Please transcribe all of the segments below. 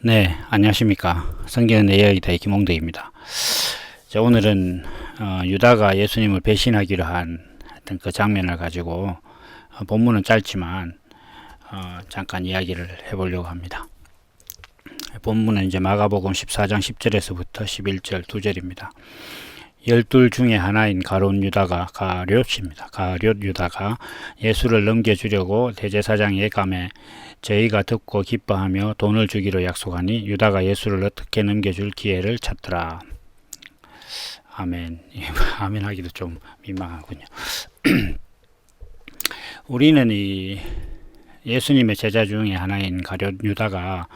네, 안녕하십니까. 성경은 내 이야기다의 김홍덕입니다. 자, 오늘은 유다가 예수님을 배신하기로 한 어떤 그 장면을 가지고 본문은 짧지만 잠깐 이야기를 해보려고 합니다. 본문은 이제 마가복음 14장 10절에서부터 11절 2절입니다. 12 중에 하나인 가룟 유다가 가룟입니다. 가룟 유다가 예수를 넘겨주려고 대제사장의 예감에 저희가 듣고 기뻐하며 돈을 주기로 약속하니 유다가 예수를 어떻게 넘겨줄 기회를 찾더라. 아멘. 아멘 하기도 좀 민망하군요. 우리는 이 예수님의 제자 중에 하나인 가룟 유다가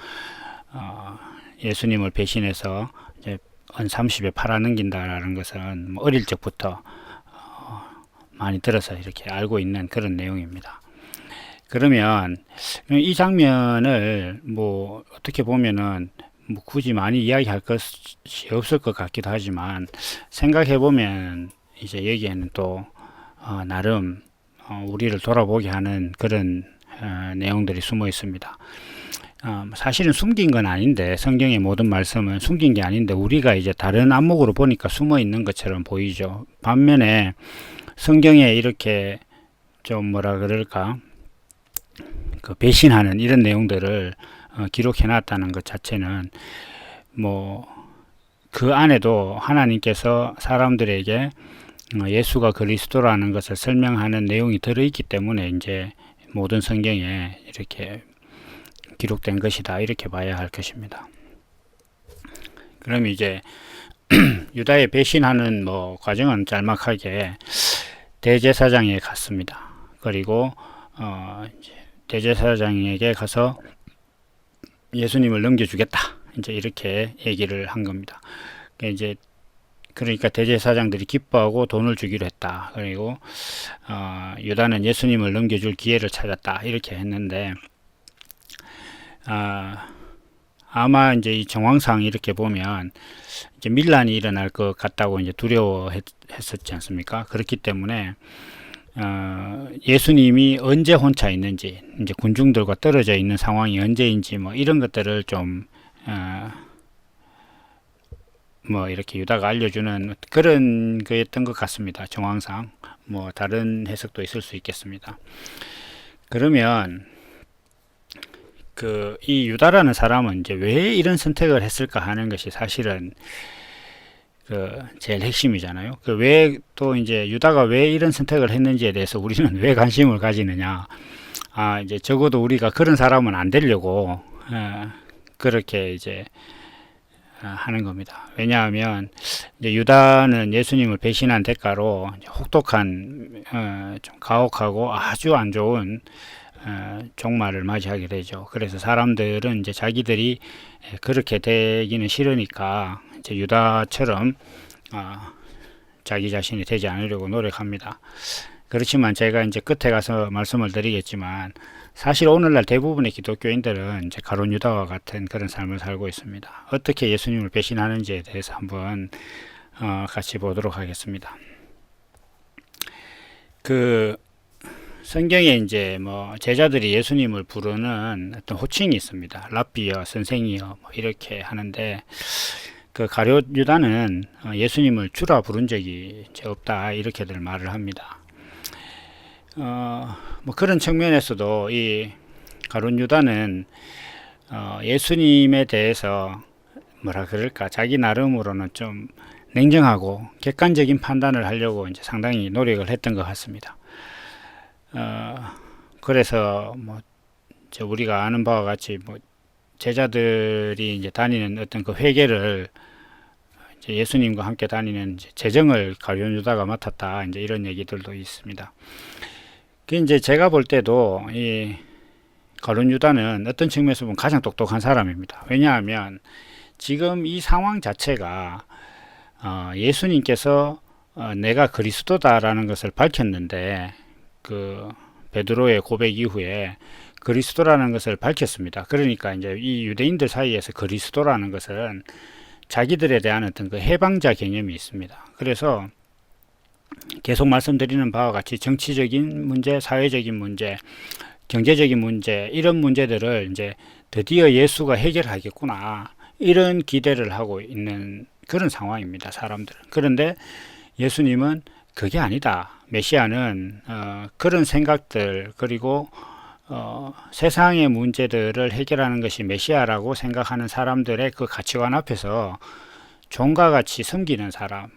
예수님을 배신해서 이제 은 30에 팔아넘긴다라는 것은 뭐 어릴 적부터 많이 들어서 이렇게 알고 있는 그런 내용입니다. 그러면 이 장면을 뭐 어떻게 보면은 뭐 굳이 많이 이야기할 것이 없을 것 같기도 하지만 생각해 보면 이제 여기에는 또 나름 우리를 돌아보게 하는 그런 내용들이 숨어 있습니다. 사실은 숨긴 건 아닌데, 성경의 모든 말씀은 숨긴 게 아닌데 우리가 이제 다른 안목으로 보니까 숨어 있는 것처럼 보이죠. 반면에 성경에 이렇게 좀 뭐라 그럴까, 그 배신하는 이런 내용들을 기록해 놨다는 것 자체는 뭐 그 안에도 하나님께서 사람들에게 예수가 그리스도라는 것을 설명하는 내용이 들어있기 때문에 이제 모든 성경에 이렇게 기록된 것이다, 이렇게 봐야 할 것입니다. 그럼 이제 유다의 배신하는 뭐 과정은 짤막하게 대제사장에 갔습니다. 그리고 이제 대제사장에게 가서 예수님을 넘겨주겠다, 이제 이렇게 얘기를 한 겁니다. 이제 그러니까 대제사장들이 기뻐하고 돈을 주기로 했다. 그리고 유다는 예수님을 넘겨줄 기회를 찾았다, 이렇게 했는데 아마 이제 이 정황상 이렇게 보면 이제 밀란이 일어날 것 같다고 이제 두려워했었지 않습니까? 그렇기 때문에 예수님이 언제 혼자 있는지, 이제 군중들과 떨어져 있는 상황이 언제인지 뭐 이런 것들을 좀 뭐 이렇게 유다가 알려주는 그런 거였던 것 같습니다. 정황상 뭐 다른 해석도 있을 수 있겠습니다. 그러면 이 유다라는 사람은 이제 왜 이런 선택을 했을까 하는 것이 사실은 제일 핵심이잖아요. 왜 또 이제 유다가 왜 이런 선택을 했는지에 대해서 우리는 왜 관심을 가지느냐. 이제 적어도 우리가 그런 사람은 안 되려고 그렇게 이제 하는 겁니다. 왜냐하면 이제 유다는 예수님을 배신한 대가로 혹독한 좀 가혹하고 아주 안 좋은 종말을 맞이하게 되죠. 그래서 사람들은 이제 자기들이 그렇게 되기는 싫으니까 이제 유다처럼 자기 자신이 되지 않으려고 노력합니다. 그렇지만 제가 이제 끝에 가서 말씀을 드리겠지만 사실 오늘날 대부분의 기독교인들은 이제 가룟 유다와 같은 그런 삶을 살고 있습니다. 어떻게 예수님을 배신하는지에 대해서 한번 같이 보도록 하겠습니다. 성경에 이제 뭐 제자들이 예수님을 부르는 어떤 호칭이 있습니다. 랍비여, 선생이여, 뭐 이렇게 하는데 가룟 유다는 예수님을 주라 부른 적이 없다, 이렇게들 말을 합니다. 뭐 그런 측면에서도 이 가룟 유다는 예수님에 대해서 뭐라 그럴까, 자기 나름으로는 좀 냉정하고 객관적인 판단을 하려고 이제 상당히 노력을 했던 것 같습니다. 그래서 뭐 우리가 아는 바와 같이 뭐 제자들이 이제 다니는 어떤 그 회개를 이제 예수님과 함께 다니는 이제 재정을 가룟 유다가 맡았다, 이제 이런 얘기들도 있습니다. 이제 제가 볼 때도 이 가룟 유다는 어떤 측면에서 보면 가장 똑똑한 사람입니다. 왜냐하면 지금 이 상황 자체가 예수님께서 내가 그리스도다라는 것을 밝혔는데 베드로의 고백 이후에 그리스도라는 것을 밝혔습니다. 그러니까 이제 이 유대인들 사이에서 그리스도라는 것은 자기들에 대한 어떤 그 해방자 개념이 있습니다. 그래서 계속 말씀드리는 바와 같이 정치적인 문제, 사회적인 문제, 경제적인 문제, 이런 문제들을 이제 드디어 예수가 해결하겠구나, 이런 기대를 하고 있는 그런 상황입니다, 사람들은. 그런데 예수님은 그게 아니다. 메시아는 그런 생각들, 그리고 세상의 문제들을 해결하는 것이 메시아라고 생각하는 사람들의 그 가치관 앞에서 종과 같이 섬기는 사람,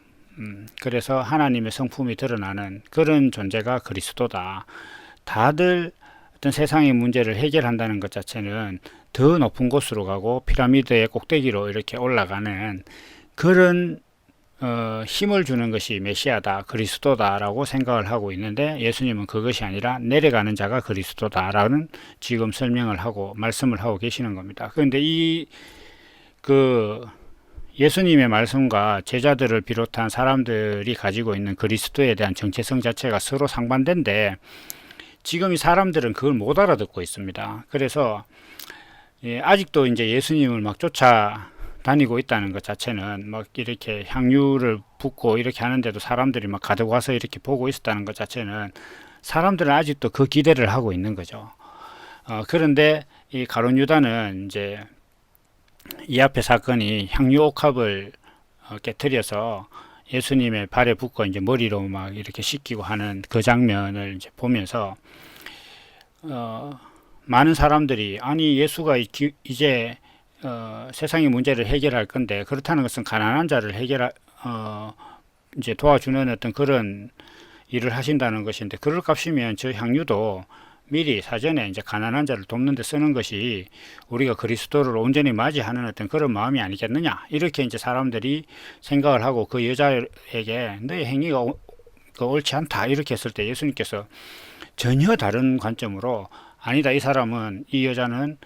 그래서 하나님의 성품이 드러나는 그런 존재가 그리스도다. 다들 어떤 세상의 문제를 해결한다는 것 자체는 더 높은 곳으로 가고 피라미드의 꼭대기로 이렇게 올라가는 그런 힘을 주는 것이 메시아다, 그리스도다라고 생각을 하고 있는데, 예수님은 그것이 아니라 내려가는 자가 그리스도다라는 지금 설명을 하고 말씀을 하고 계시는 겁니다. 그런데 예수님의 말씀과 제자들을 비롯한 사람들이 가지고 있는 그리스도에 대한 정체성 자체가 서로 상반된데, 지금 이 사람들은 그걸 못 알아듣고 있습니다. 그래서 아직도 이제 예수님을 막 쫓아다니고 있다는 것 자체는, 막 이렇게 향유를 붓고 이렇게 하는데도 사람들이 막 가득 와서 이렇게 보고 있었다는 것 자체는, 사람들은 아직도 그 기대를 하고 있는 거죠. 그런데 이 가룟 유다는 이제 이 앞에 사건이 향유 옥합을 깨뜨려서 예수님의 발에 붓고 이제 머리로 막 이렇게 씻기고 하는 그 장면을 이제 보면서 많은 사람들이, 아니 예수가 이제 세상의 문제를 해결할 건데, 그렇다는 것은 가난한 자를 이제 도와주는 어떤 그런 일을 하신다는 것인데, 그럴 값이면 저 향유도 미리 사전에 이제 가난한 자를 돕는 데 쓰는 것이 우리가 그리스도를 온전히 맞이하는 어떤 그런 마음이 아니겠느냐, 이렇게 이제 사람들이 생각을 하고 그 여자에게 너의 행위가 옳지 않다 이렇게 했을 때, 예수님께서 전혀 다른 관점으로, 아니다, 이 사람은, 이 여자는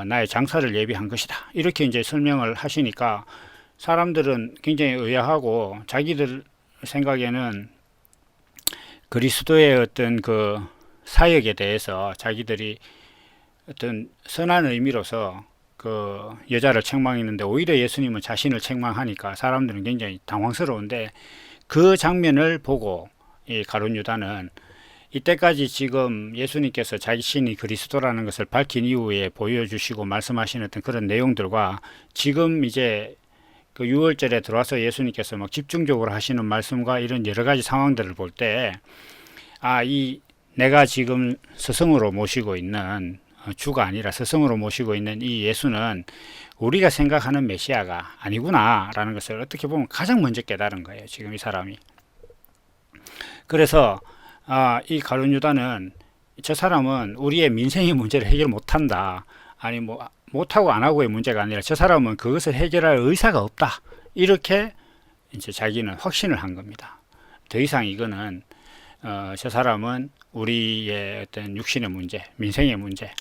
나의 장사를 예비한 것이다, 이렇게 이제 설명을 하시니까 사람들은 굉장히 의아하고, 자기들 생각에는 그리스도의 어떤 그 사역에 대해서 자기들이 어떤 선한 의미로서 그 여자를 책망했는데, 오히려 예수님은 자신을 책망하니까 사람들은 굉장히 당황스러운데, 그 장면을 보고 이 가룟 유다는 이때까지 지금 예수님께서 자신이 그리스도라는 것을 밝힌 이후에 보여주시고 말씀하시는 어떤 그런 내용들과, 지금 이제 그 6월절에 들어와서 예수님께서 막 집중적으로 하시는 말씀과 이런 여러 가지 상황들을 볼 때, 내가 지금 스승으로 모시고 있는, 주가 아니라 스승으로 모시고 있는 이 예수는 우리가 생각하는 메시아가 아니구나 라는 것을 어떻게 보면 가장 먼저 깨달은 거예요, 지금 이 사람이. 그래서 이 가룟 유다는, 저 사람은 우리의 민생의 문제를 해결 못한다, 아니 뭐 못하고 안 하고의 문제가 아니라 저 사람은 그것을 해결할 의사가 없다, 이렇게 이제 자기는 확신을 한 겁니다. 더 이상 이거는 저 사람은 우리의 어떤 육신의 문제, 민생의 문제,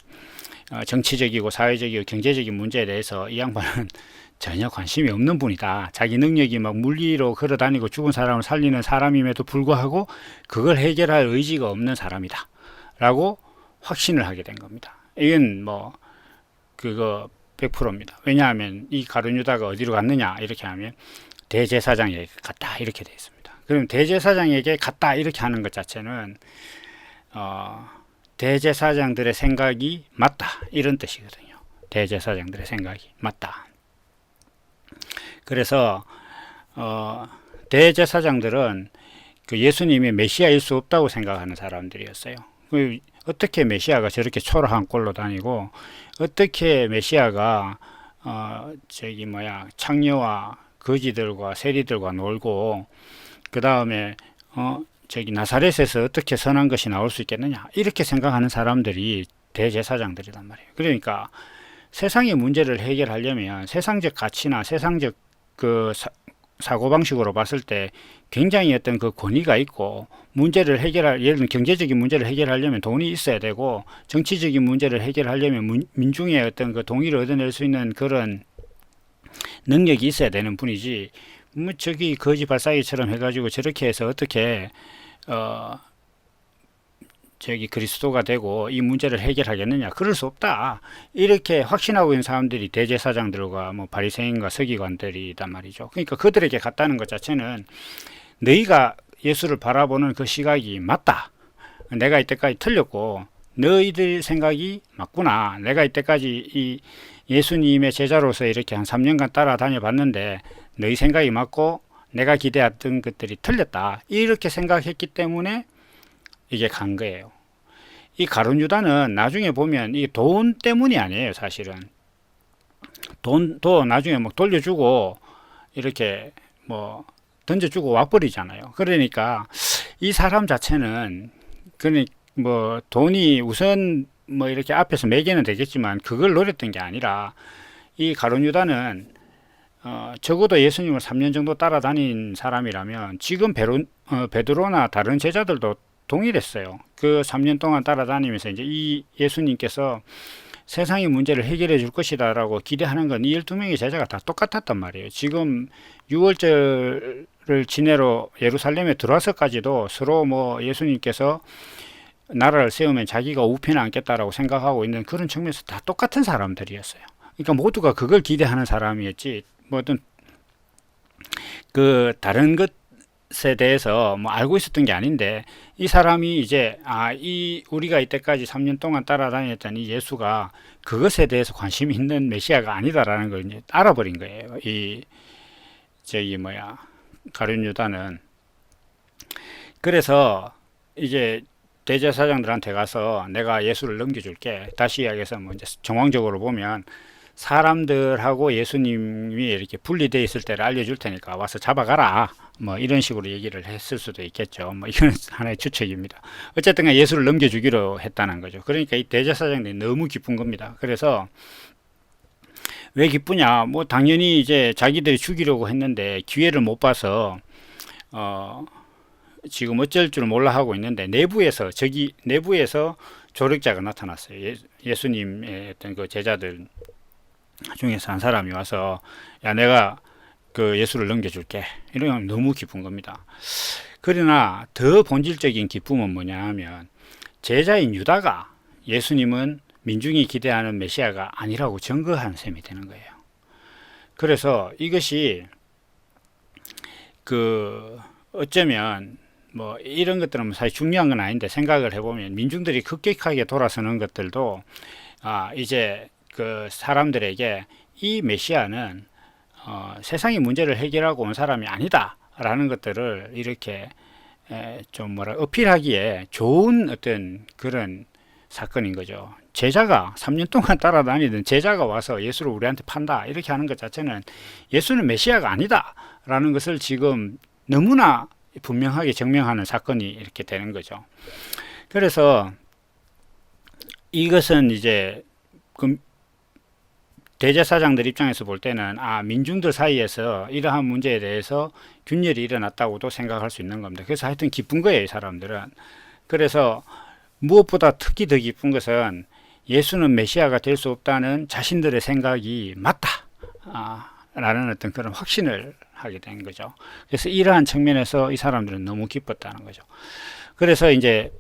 정치적이고 사회적이고 경제적인 문제에 대해서 이 양반은 전혀 관심이 없는 분이다. 자기 능력이 막 물리로 걸어다니고 죽은 사람을 살리는 사람임에도 불구하고 그걸 해결할 의지가 없는 사람이다 라고 확신을 하게 된 겁니다. 이건 뭐 그거 100%입니다. 왜냐하면 이 가룟 유다가 어디로 갔느냐 이렇게 하면 대제사장에게 갔다 이렇게 되어 있습니다. 그럼 대제사장에게 갔다 이렇게 하는 것 자체는 대제사장들의 생각이 맞다 이런 뜻이거든요. 대제사장들의 생각이 맞다. 그래서 대제사장들은 그 예수님이 메시아일 수 없다고 생각하는 사람들이었어요. 어떻게 메시아가 저렇게 초라한 꼴로 다니고, 어떻게 메시아가 창녀와 거지들과 세리들과 놀고, 그 다음에 나사렛에서 어떻게 선한 것이 나올 수 있겠느냐, 이렇게 생각하는 사람들이 대제사장들이란 말이에요. 그러니까 세상의 문제를 해결하려면 세상적 가치나 세상적 그 사고방식으로 봤을 때 굉장히 어떤 그 권위가 있고, 문제를 예를 들면 경제적인 문제를 해결하려면 돈이 있어야 되고, 정치적인 문제를 해결하려면 민중의 어떤 그 동의를 얻어낼 수 있는 그런 능력이 있어야 되는 분이지, 뭐 저기 거지 발사기처럼 해가지고 저렇게 해서 어떻게 그리스도가 되고 이 문제를 해결하겠느냐, 그럴 수 없다, 이렇게 확신하고 있는 사람들이 대제사장들과 뭐 바리새인과 서기관들이단 말이죠. 그러니까 그들에게 갔다는 것 자체는 너희가 예수를 바라보는 그 시각이 맞다, 내가 이때까지 틀렸고 너희들 생각이 맞구나. 내가 이때까지 이 예수님의 제자로서 이렇게 한 3년간 따라다녀 봤는데 너희 생각이 맞고 내가 기대했던 것들이 틀렸다. 이렇게 생각했기 때문에 이게 간 거예요. 이 가룟 유다는 나중에 보면 이 돈 때문이 아니에요. 사실은 돈도 나중에 뭐 돌려주고 이렇게 뭐 던져주고 와버리잖아요. 그러니까 이 사람 자체는 뭐 돈이 우선 뭐 이렇게 앞에서 매기는 되겠지만 그걸 노렸던 게 아니라 이 가룟 유다는 적어도 예수님을 3년 정도 따라다닌 사람이라면 지금 베드로나 다른 제자들도 동일했어요. 그 3년 동안 따라다니면서 이제 이 예수님께서 세상의 문제를 해결해 줄 것이다 라고 기대하는 건 이 12명의 제자가 다 똑같았단 말이에요. 지금 6월절을 지내러 예루살렘에 들어와서까지도 서로 뭐 예수님께서 나라를 세우면 자기가 우편에 앉겠다라고 생각하고 있는 그런 측면에서 다 똑같은 사람들이었어요. 그러니까 모두가 그걸 기대하는 사람이었지 뭐 어떤 그 다른 것에 대해서 뭐 알고 있었던 게 아닌데 이 사람이 이제 이 우리가 이때까지 3년 동안 따라다녔던 이 예수가 그것에 대해서 관심이 있는 메시아가 아니다라는 걸 이제 알아버린 거예요. 이 저기 가룟 유다는. 그래서 이제 대제사장들한테 가서 내가 예수를 넘겨줄게. 다시 이야기해서 뭐 이제 정황적으로 보면 사람들하고 예수님이 이렇게 분리되어 있을 때를 알려줄 테니까 와서 잡아가라. 뭐 이런 식으로 얘기를 했을 수도 있겠죠. 뭐 이건 하나의 추측입니다. 어쨌든 예수를 넘겨주기로 했다는 거죠. 그러니까 이 대제사장들이 너무 기쁜 겁니다. 그래서 왜 기쁘냐? 뭐 당연히 이제 자기들이 죽이려고 했는데 기회를 못 봐서 지금 어쩔 줄 몰라 하고 있는데 내부에서 조력자가 나타났어요. 예수님의 어떤 그 제자들 중에서 한 사람이 와서 야 내가 그 예수를 넘겨줄게 이러면 너무 기쁜 겁니다. 그러나 더 본질적인 기쁨은 뭐냐 하면 제자인 유다가 예수님은 민중이 기대하는 메시아가 아니라고 증거한 셈이 되는 거예요. 그래서 이것이 어쩌면 뭐 이런 것들은 사실 중요한 건 아닌데 생각을 해보면 민중들이 급격하게 돌아서는 것들도 이제 그 사람들에게 이 메시아는 세상의 문제를 해결하고 온 사람이 아니다 라는 것들을 이렇게 좀 어필하기에 좋은 어떤 그런 사건인 거죠. 제자가 3년 동안 따라다니던 제자가 와서 예수를 우리한테 판다 이렇게 하는 것 자체는 예수는 메시아가 아니다 라는 것을 지금 너무나 분명하게 증명하는 사건이 이렇게 되는 거죠. 그래서 이것은 이제 대제사장들 입장에서 볼 때는 민중들 사이에서 이러한 문제에 대해서 균열이 일어났다고도 생각할 수 있는 겁니다. 그래서 하여튼 기쁜 거예요, 이 사람들은. 그래서 무엇보다 특히 더 기쁜 것은 예수는 메시아가 될 수 없다는 자신들의 생각이 맞다 라는 어떤 그런 확신을 하게 된 거죠. 그래서 이러한 측면에서 이 사람들은 너무 기뻤다는 거죠. 그래서 이제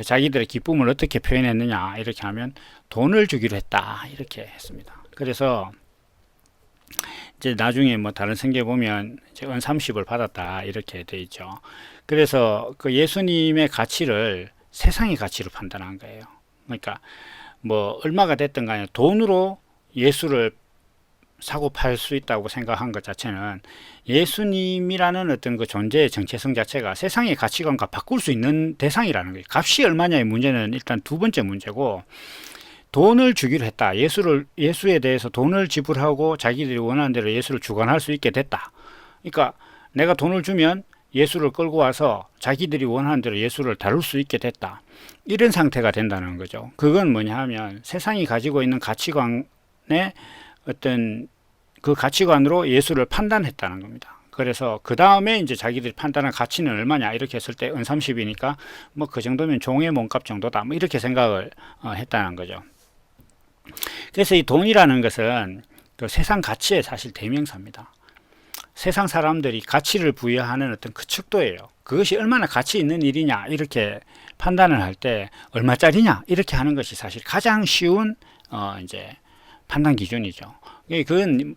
자기들의 기쁨을 어떻게 표현했느냐 이렇게 하면 돈을 주기로 했다 이렇게 했습니다. 그래서 이제 나중에 뭐 다른 성경에 보면 이제 은 30을 받았다 이렇게 돼 있죠. 그래서 그 예수님의 가치를 세상의 가치로 판단한 거예요. 그러니까 뭐 얼마가 됐든 간에 돈으로 예수를 사고 팔 수 있다고 생각한 것 자체는 예수님이라는 어떤 그 존재의 정체성 자체가 세상의 가치관과 바꿀 수 있는 대상이라는 거예요. 값이 얼마냐의 문제는 일단 두 번째 문제고, 돈을 주기로 했다. 예수에 대해서 돈을 지불하고 자기들이 원하는 대로 예수를 주관할 수 있게 됐다. 그러니까 내가 돈을 주면 예수를 끌고 와서 자기들이 원하는 대로 예수를 다룰 수 있게 됐다. 이런 상태가 된다는 거죠. 그건 뭐냐 하면 세상이 가지고 있는 가치관의 어떤 그 가치관으로 예수를 판단했다는 겁니다. 그래서 그 다음에 이제 자기들이 판단한 가치는 얼마냐 이렇게 했을 때 은 30이니까 뭐 그 정도면 종의 몸값 정도다 뭐 이렇게 생각을 했다는 거죠. 그래서 이 돈이라는 것은 그 세상 가치의 사실 대명사입니다. 세상 사람들이 가치를 부여하는 어떤 그 척도예요. 그것이 얼마나 가치 있는 일이냐 이렇게 판단을 할 때 얼마짜리냐 이렇게 하는 것이 사실 가장 쉬운 이제 판단 기준이죠. 그건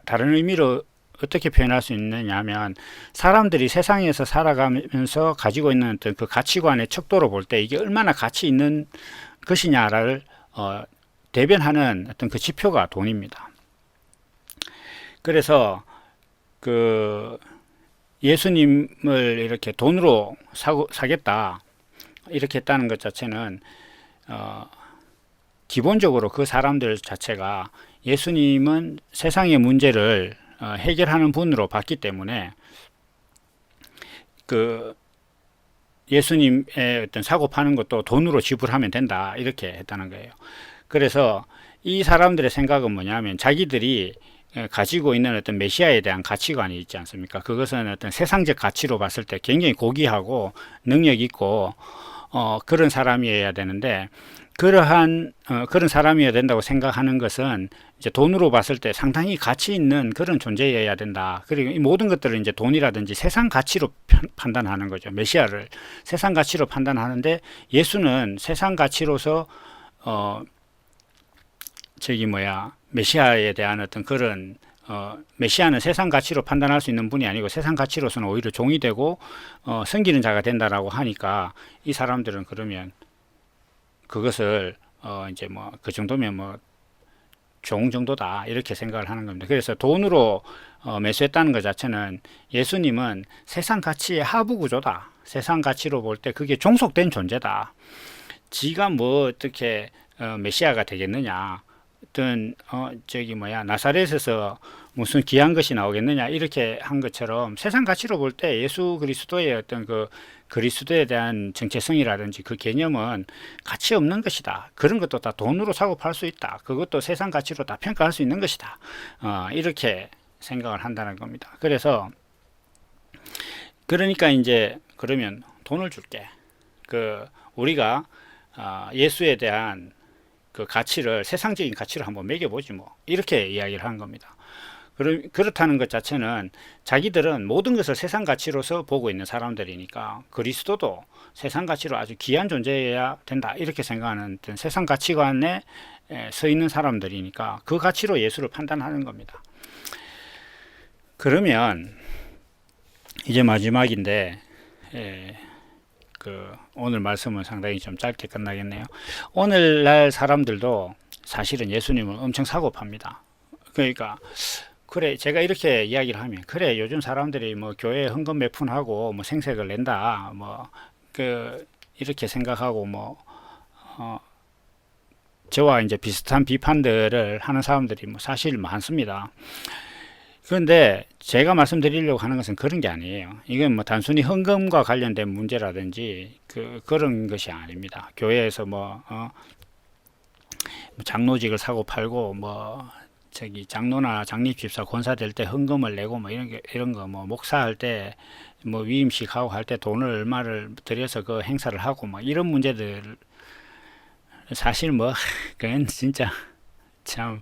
다른 의미로 어떻게 표현할 수 있느냐 하면 사람들이 세상에서 살아가면서 가지고 있는 어떤 그 가치관의 척도로 볼 때 이게 얼마나 가치 있는 것이냐를 대변하는 어떤 그 지표가 돈입니다. 그래서 그 예수님을 이렇게 돈으로 사겠다 이렇게 했다는 것 자체는 기본적으로 그 사람들 자체가 예수님은 세상의 문제를 해결하는 분으로 봤기 때문에 그 예수님의 어떤 사고 파는 것도 돈으로 지불하면 된다 이렇게 했다는 거예요. 그래서 이 사람들의 생각은 뭐냐면 자기들이 가지고 있는 어떤 메시아에 대한 가치관이 있지 않습니까? 그것은 어떤 세상적 가치로 봤을 때 굉장히 고귀하고 능력 있고 그런 사람이어야 되는데 그러한 그런 사람이어야 된다고 생각하는 것은 이제 돈으로 봤을 때 상당히 가치 있는 그런 존재여야 된다. 그리고 이 모든 것들을 이제 돈이라든지 세상 가치로 판단하는 거죠. 메시아를 세상 가치로 판단하는데 예수는 세상 가치로서 메시아에 대한 어떤 그런 메시아는 세상 가치로 판단할 수 있는 분이 아니고 세상 가치로서는 오히려 종이 되고 섬기는 자가 된다라고 하니까 이 사람들은 그러면 그것을 이제 뭐 그 정도면 뭐 종 정도다 이렇게 생각을 하는 겁니다. 그래서 돈으로 매수했다는 것 자체는 예수님은 세상 가치의 하부 구조다. 세상 가치로 볼 때 그게 종속된 존재다. 지가 뭐 어떻게 메시아가 되겠느냐. 어떤 나사렛에서 무슨 귀한 것이 나오겠느냐 이렇게 한 것처럼 세상 가치로 볼 때 예수 그리스도의 어떤 그 그리스도에 대한 정체성이라든지 그 개념은 가치 없는 것이다. 그런 것도 다 돈으로 사고 팔 수 있다. 그것도 세상 가치로 다 평가할 수 있는 것이다. 이렇게 생각을 한다는 겁니다. 그러니까 이제 그러면 돈을 줄게. 우리가 예수에 대한 그 가치를 세상적인 가치로 한번 매겨보지 뭐 이렇게 이야기를 하는 겁니다. 그렇다는 것 자체는 자기들은 모든 것을 세상 가치로서 보고 있는 사람들이니까 그리스도도 세상 가치로 아주 귀한 존재여야 된다 이렇게 생각하는 세상 가치관에 서 있는 사람들이니까 그 가치로 예수를 판단하는 겁니다. 그러면 이제 마지막인데 오늘 말씀은 상당히 좀 짧게 끝나겠네요. 오늘날 사람들도 사실은 예수님을 엄청 사고 팝니다. 그러니까 그래 제가 이렇게 이야기를 하면 그래 요즘 사람들이 뭐 교회에 헌금 몇 푼 하고 뭐 생색을 낸다 뭐 이렇게 생각하고 저와 이제 비슷한 비판들을 하는 사람들이 뭐 사실 많습니다. 그런데 제가 말씀드리려고 하는 것은 그런 게 아니에요. 이건 뭐 단순히 헌금과 관련된 문제라든지 그런 것이 아닙니다. 교회에서 장로직을 사고 팔고 장로나 장립집사 권사 될 때 헌금을 내고 이런 거 목사할 때 위임식 하고 할 때 돈을 얼마를 들여서 그 행사를 하고 이런 문제들 사실 그건 진짜 참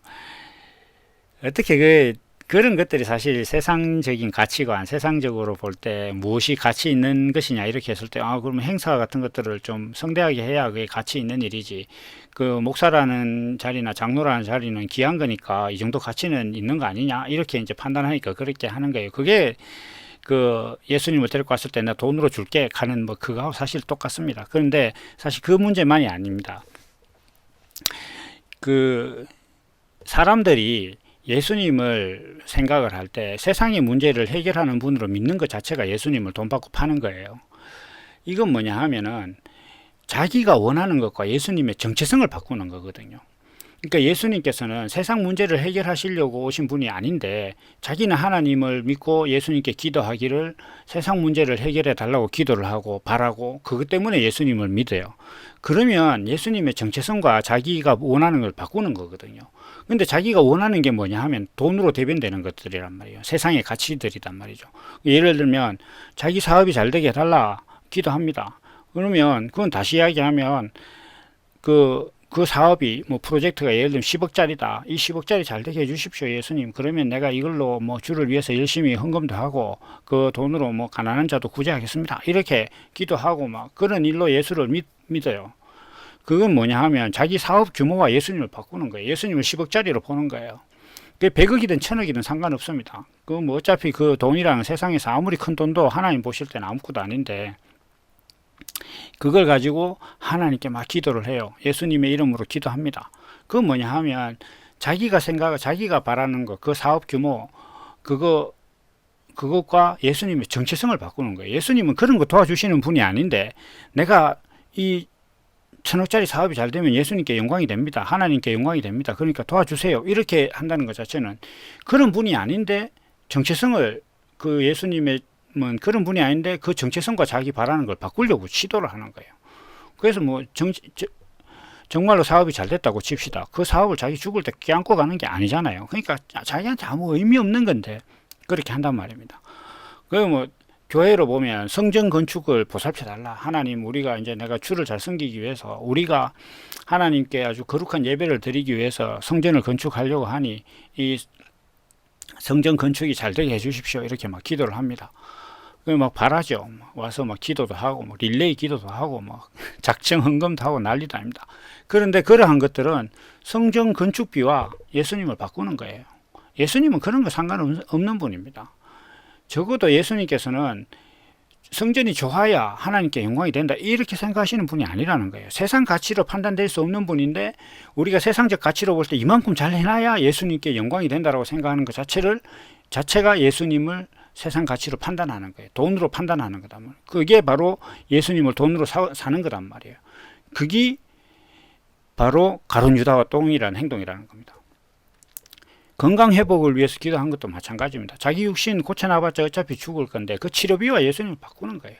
어떻게 그런 것들이 사실 세상적인 가치관, 세상적으로 볼 때 무엇이 가치 있는 것이냐 이렇게 했을 때 그러면 행사 같은 것들을 좀 성대하게 해야 그게 가치 있는 일이지. 그 목사라는 자리나 장로라는 자리는 귀한 거니까 이 정도 가치는 있는 거 아니냐 이렇게 이제 판단하니까 그렇게 하는 거예요. 그게 예수님을 데리고 왔을 때 나 돈으로 줄게 가는 그거하고 사실 똑같습니다. 그런데 사실 그 문제만이 아닙니다. 사람들이 예수님을 생각을 할 때 세상의 문제를 해결하는 분으로 믿는 것 자체가 예수님을 돈 받고 파는 거예요. 이건 뭐냐 하면은 자기가 원하는 것과 예수님의 정체성을 바꾸는 거거든요. 그러니까 예수님께서는 세상 문제를 해결하시려고 오신 분이 아닌데 자기는 하나님을 믿고 예수님께 기도하기를 세상 문제를 해결해 달라고 기도를 하고 바라고 그것 때문에 예수님을 믿어요. 그러면 예수님의 정체성과 자기가 원하는 걸 바꾸는 거거든요. 근데 자기가 원하는 게 뭐냐 하면 돈으로 대변되는 것들이란 말이에요. 세상의 가치들이란 말이죠. 예를 들면 자기 사업이 잘 되게 해달라 기도합니다. 그러면 그건 다시 이야기하면 그 사업이 프로젝트가 예를 들면 10억짜리다. 이 10억짜리 잘 되게 해주십시오 예수님. 그러면 내가 이걸로 주를 위해서 열심히 헌금도 하고 그 돈으로 가난한 자도 구제하겠습니다. 이렇게 기도하고 그런 일로 예수를 믿어요. 그건 뭐냐 하면 자기 사업 규모와 예수님을 바꾸는 거예요. 예수님을 10억짜리로 보는 거예요. 그게 100억이든 1000억이든 상관없습니다. 어차피 그 돈이랑 세상에서 아무리 큰 돈도 하나님 보실 때는 아무것도 아닌데 그걸 가지고 하나님께 막 기도를 해요. 예수님의 이름으로 기도합니다. 그건 뭐냐 하면 자기가 생각, 자기가 바라는 것, 그 사업 규모, 그것과 예수님의 정체성을 바꾸는 거예요. 예수님은 그런 거 도와주시는 분이 아닌데 내가 이 1,000억짜리 사업이 잘 되면 예수님께 영광이 됩니다. 하나님께 영광이 됩니다. 그러니까 도와주세요. 이렇게 한다는 것 자체는 그런 분이 아닌데 정체성을 그 예수님의 그런 분이 아닌데 그 정체성과 자기 바라는 걸 바꾸려고 시도를 하는 거예요. 그래서 뭐 정말로 사업이 잘 됐다고 칩시다. 그 사업을 자기 죽을 때 껴안고 가는 게 아니잖아요. 그러니까 자기한테 아무 의미 없는 건데 그렇게 한단 말입니다. 그리고 뭐 교회로 보면 성전 건축을 보살펴 달라. 하나님, 우리가 이제 내가 주를 잘 섬기기 위해서 우리가 하나님께 아주 거룩한 예배를 드리기 위해서 성전을 건축하려고 하니 이 성전 건축이 잘 되게 해주십시오. 이렇게 막 기도를 합니다. 막 바라죠. 와서 막 기도도 하고, 뭐 릴레이 기도도 하고, 막 작정 헌금도 하고 난리도 아닙니다. 그런데 그러한 것들은 성전 건축비와 예수님을 바꾸는 거예요. 예수님은 그런 거 상관없는 분입니다. 적어도 예수님께서는 성전이 좋아야 하나님께 영광이 된다 이렇게 생각하시는 분이 아니라는 거예요. 세상 가치로 판단될 수 없는 분인데 우리가 세상적 가치로 볼 때 이만큼 잘 해놔야 예수님께 영광이 된다라고 생각하는 것 자체가 예수님을 세상 가치로 판단하는 거예요. 돈으로 판단하는 거다. 그게 바로 예수님을 돈으로 사는 거단 말이에요. 그게 바로 가룟 유다와 동일한 행동이라는 겁니다. 건강 회복을 위해서 기도한 것도 마찬가지입니다. 자기 육신 고쳐놔봤자 어차피 죽을 건데 그 치료비와 예수님을 바꾸는 거예요.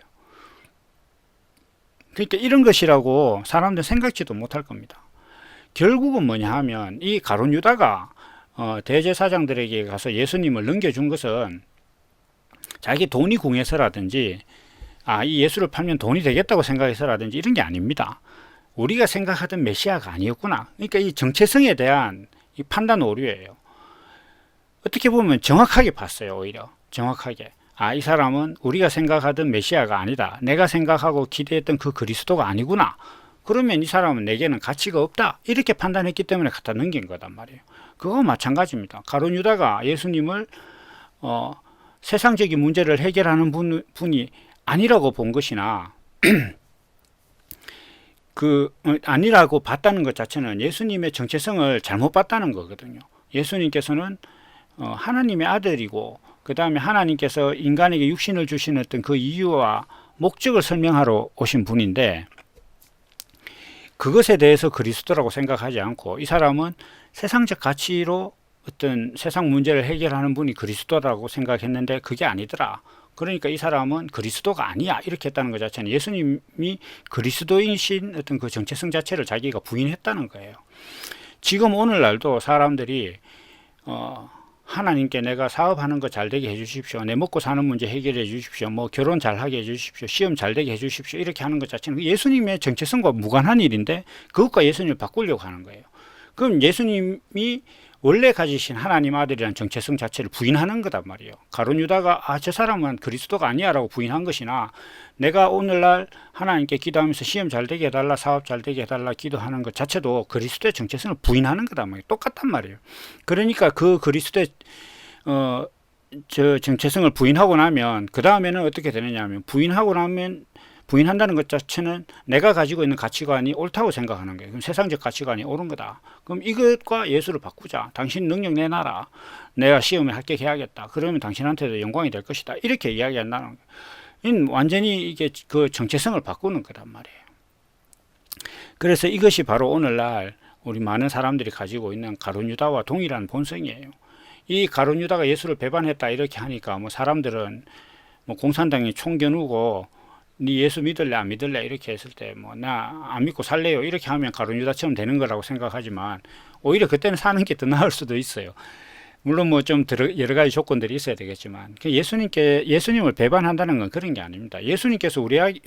그러니까 이런 것이라고 사람들 생각지도 못할 겁니다. 결국은 뭐냐 하면 이 가룟 유다가 대제사장들에게 가서 예수님을 넘겨준 것은 자기 돈이 궁해서라든지 이 예수를 팔면 돈이 되겠다고 생각해서라든지 이런 게 아닙니다. 우리가 생각하던 메시아가 아니었구나. 그러니까 이 정체성에 대한 이 판단 오류예요. 어떻게 보면 정확하게 봤어요. 오히려 정확하게 이 사람은 우리가 생각하던 메시아가 아니다. 내가 생각하고 기대했던 그 그리스도가 아니구나. 그러면 이 사람은 내게는 가치가 없다. 이렇게 판단했기 때문에 갖다 넘긴 거단 말이에요. 그거 마찬가지입니다. 가룟 유다가 예수님을 세상적인 문제를 해결하는 분이 아니라고 본 것이나 아니라고 봤다는 것 자체는 예수님의 정체성을 잘못 봤다는 거거든요. 예수님께서는 하나님의 아들이고 그 다음에 하나님께서 인간에게 육신을 주신 어떤 그 이유와 목적을 설명하러 오신 분인데 그것에 대해서 그리스도라고 생각하지 않고 이 사람은 세상적 가치로 어떤 세상 문제를 해결하는 분이 그리스도라고 생각했는데 그게 아니더라. 그러니까 이 사람은 그리스도가 아니야 이렇게 했다는 것 자체는 예수님이 그리스도이신 어떤 그 정체성 자체를 자기가 부인했다는 거예요. 지금 오늘날도 사람들이 하나님께 내가 사업하는 거 잘 되게 해주십시오. 내 먹고 사는 문제 해결해 주십시오. 뭐 결혼 잘하게 해주십시오. 시험 잘 되게 해주십시오. 이렇게 하는 것 자체는 예수님의 정체성과 무관한 일인데 그것과 예수님을 바꾸려고 하는 거예요. 그럼 예수님이 원래 가지신 하나님 아들이라는 정체성 자체를 부인하는 거단 말이에요. 가룟 유다가 저 사람은 그리스도가 아니야 라고 부인한 것이나 내가 오늘날 하나님께 기도하면서 시험 잘 되게 해달라, 사업 잘 되게 해달라 기도하는 것 자체도 그리스도의 정체성을 부인하는 거단 말이에요. 똑같단 말이에요. 그러니까 그 그리스도의 저 정체성을 부인하고 나면 그 다음에는 어떻게 되느냐 하면 부인한다는 것 자체는 내가 가지고 있는 가치관이 옳다고 생각하는 거예요. 그럼 세상적 가치관이 옳은 거다. 그럼 이것과 예수를 바꾸자. 당신 능력 내놔라. 내가 시험에 합격해야겠다. 그러면 당신한테도 영광이 될 것이다. 이렇게 이야기한다는 거예요. 완전히 이게 그 정체성을 바꾸는 거란 말이에요. 그래서 이것이 바로 오늘날 우리 많은 사람들이 가지고 있는 가룟 유다와 동일한 본성이에요. 이 가룟 유다가 예수를 배반했다 이렇게 하니까 뭐 사람들은 뭐 공산당이 총 겨누고 네 예수 믿을래 안 믿을래 이렇게 했을 때 뭐 나 안 믿고 살래요 이렇게 하면 가룟 유다처럼 되는 거라고 생각하지만 오히려 그때는 사는 게 더 나을 수도 있어요. 물론 뭐 좀 여러 가지 조건들이 있어야 되겠지만 예수님을 배반한다는 건 그런 게 아닙니다. 예수님께서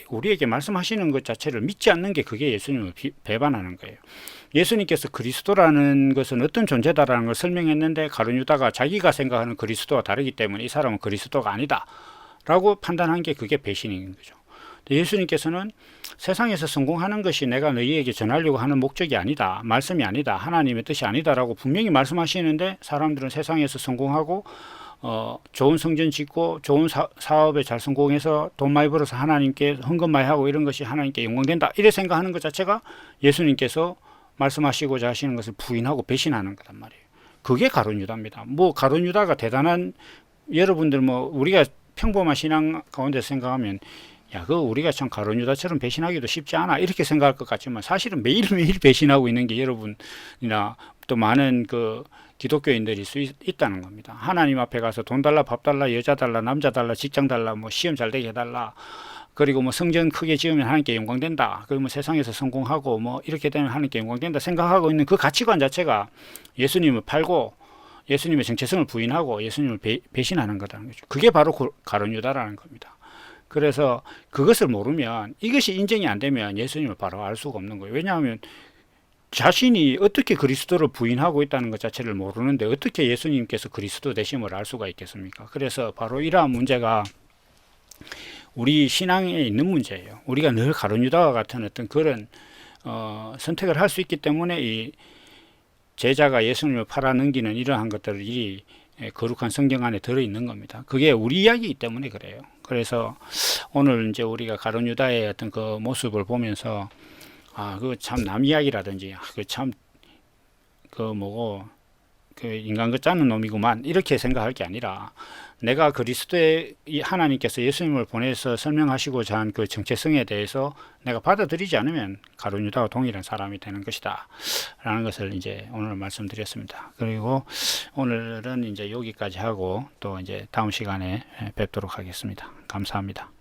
우리에게 말씀하시는 것 자체를 믿지 않는 게 그게 예수님을 배반하는 거예요. 예수님께서 그리스도라는 것은 어떤 존재다라는 걸 설명했는데 가룟 유다가 자기가 생각하는 그리스도와 다르기 때문에 이 사람은 그리스도가 아니다 라고 판단한 게 그게 배신인 거죠. 예수님께서는 세상에서 성공하는 것이 내가 너희에게 전하려고 하는 목적이 아니다. 말씀이 아니다. 하나님의 뜻이 아니다 라고 분명히 말씀하시는데 사람들은 세상에서 성공하고 좋은 성전 짓고 좋은 사업에 잘 성공해서 돈 많이 벌어서 하나님께 헌금 많이 하고 이런 것이 하나님께 영광된다 이래 생각하는 것 자체가 예수님께서 말씀하시고자 하시는 것을 부인하고 배신하는 거란 말이에요. 그게 가룟 유다입니다. 뭐 가룟 유다가 대단한, 여러분들 뭐 우리가 평범한 신앙 가운데 생각하면 야, 그 우리가 참 가룟 유다처럼 배신하기도 쉽지 않아 이렇게 생각할 것 같지만 사실은 매일매일 배신하고 있는 게 여러분이나 또 많은 그 기독교인들일 수 있다는 겁니다. 하나님 앞에 가서 돈 달라, 밥 달라, 여자 달라, 남자 달라, 직장 달라, 뭐 시험 잘 되게 해달라, 그리고 뭐 성전 크게 지으면 하나님께 영광된다, 그리고 뭐 세상에서 성공하고 뭐 이렇게 되면 하나님께 영광된다 생각하고 있는 그 가치관 자체가 예수님을 팔고 예수님의 정체성을 부인하고 예수님을 배신하는 거라는 거죠. 그게 바로 가룟 유다라는 겁니다. 그래서 그것을 모르면, 이것이 인정이 안 되면 예수님을 바로 알 수가 없는 거예요. 왜냐하면 자신이 어떻게 그리스도를 부인하고 있다는 것 자체를 모르는데 어떻게 예수님께서 그리스도 되심을 알 수가 있겠습니까? 그래서 바로 이러한 문제가 우리 신앙에 있는 문제예요. 우리가 늘 가룟 유다와 같은 어떤 그런 선택을 할 수 있기 때문에 이 제자가 예수님을 팔아넘기는 이러한 것들이 거룩한 성경 안에 들어있는 겁니다. 그게 우리 이야기이기 때문에 그래요. 그래서 오늘 이제 우리가 가룟 유다의 어떤 그 모습을 보면서 그 참 남 이야기라든지, 그 참 그 뭐고 그 인간 그 짜는 놈이구만 이렇게 생각할 게 아니라, 내가 그리스도의 하나님께서 예수님을 보내서 설명하시고자 한 그 정체성에 대해서 내가 받아들이지 않으면 가룟 유다와 동일한 사람이 되는 것이다 라는 것을 이제 오늘 말씀드렸습니다. 그리고 오늘은 이제 여기까지 하고 또 이제 다음 시간에 뵙도록 하겠습니다. 감사합니다.